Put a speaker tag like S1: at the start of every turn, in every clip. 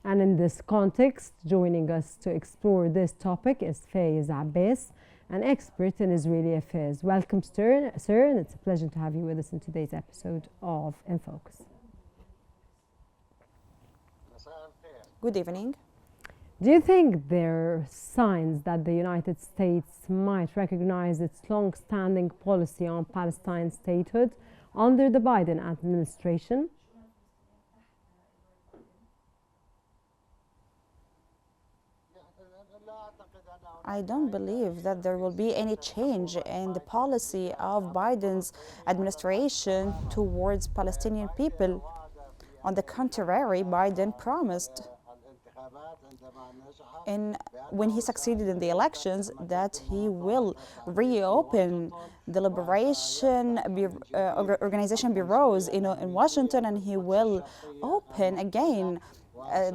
S1: And in this context, joining us to explore this topic is Fayez Abbas, an expert in Israeli affairs. Welcome, sir, and it's a pleasure to have you with us in today's episode of In Focus.
S2: Good evening.
S1: Do you think there are signs that the United States might recognize its long-standing policy on Palestine statehood under the Biden administration?
S2: I don't believe that there will be any change in the policy of Biden's administration towards Palestinian people. On the contrary, Biden promised when he succeeded in the elections that he will reopen the organization bureaus in Washington, and he will open again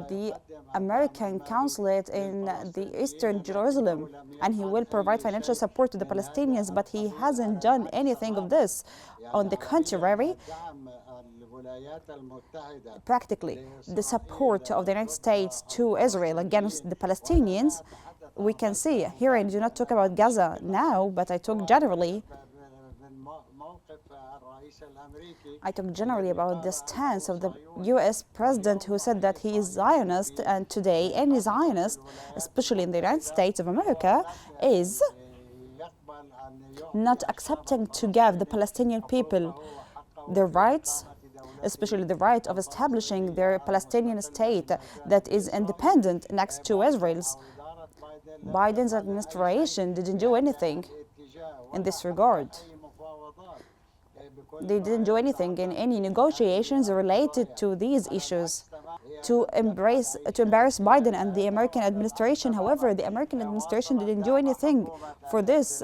S2: the American consulate in the Eastern Jerusalem, and he will provide financial support to the Palestinians, but he hasn't done anything of this. On the contrary, practically, the support of the United States to Israel against the Palestinians, we can see here. I do not talk about Gaza now, but I talk generally. About the stance of the US president, who said that he is Zionist, and today any Zionist, especially in the United States of America, is not accepting to give the Palestinian people their rights, especially the right of establishing their Palestinian state that is independent next to Israel's. Biden's administration didn't do anything in this regard. They didn't do anything in any negotiations related to these issues to embarrass Biden and the American administration. However, the American administration didn't do anything for this.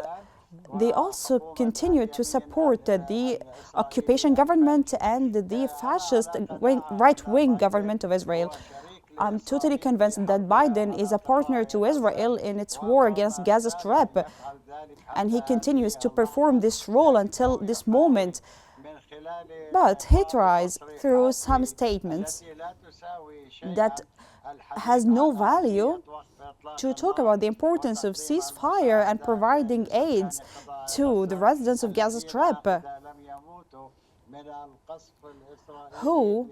S2: They also continued to support the occupation government and the fascist right-wing government of Israel. I'm totally convinced that Biden is a partner to Israel in its war against Gaza Strip, and he continues to perform this role until this moment. But he tries through some statements that has no value to talk about the importance of ceasefire and providing aids to the residents of Gaza Strip, who,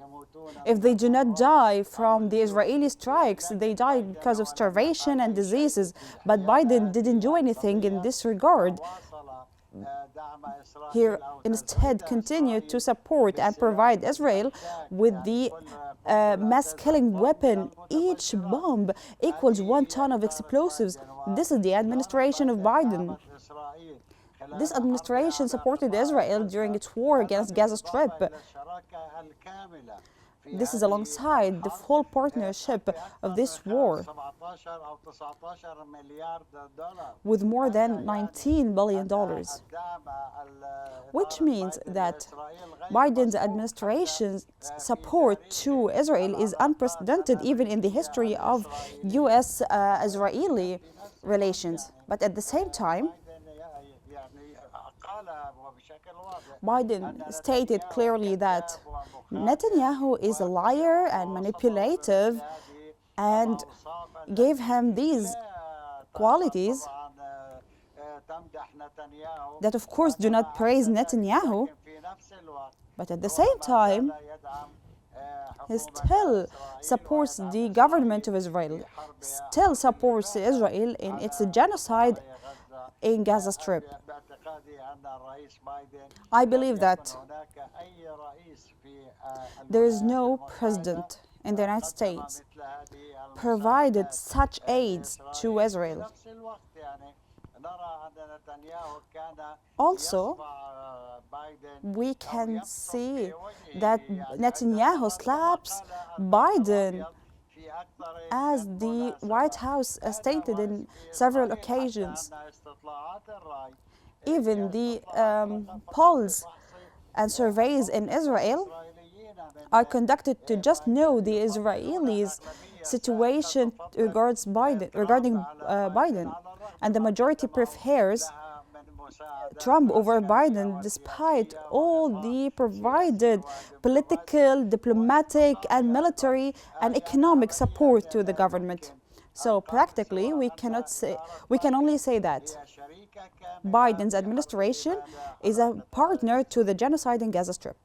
S2: if they do not die from the Israeli strikes, they die because of starvation and diseases. But Biden didn't do anything in this regard. He instead continued to support and provide Israel with the mass-killing weapon. Each bomb equals 1 ton of explosives. This is the administration of Biden. This administration supported Israel during its war against Gaza Strip. This is alongside the full partnership of this war with more than $19 billion, which means that Biden's administration's support to Israel is unprecedented even in the history of US-Israeli relations. But at the same time, Biden stated clearly that Netanyahu is a liar and manipulative, and gave him these qualities that, of course, do not praise Netanyahu, but at the same time, he still supports the government of Israel, still supports Israel in its genocide in Gaza Strip. I believe that there is no president in the United States provided such aids to Israel. Also, we can see that Netanyahu slaps Biden, as the White House stated in several occasions. Even the polls and surveys in Israel are conducted to just know the Israelis' situation regarding Biden, and the majority prefers Trump over Biden, despite all the provided political, diplomatic, and military and economic support to the government. So practically, we can only say that Biden's administration is a partner to the genocide in Gaza Strip.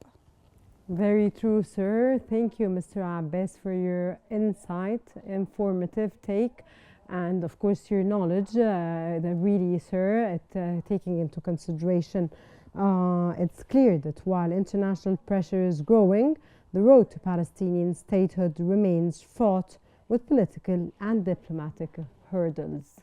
S1: Very true, sir. Thank you, Mr. Abbas, for your insight, informative take, and of course your knowledge. That really, sir, taking into consideration, it's clear that while international pressure is growing, the road to Palestinian statehood remains fraught with political and diplomatic hurdles.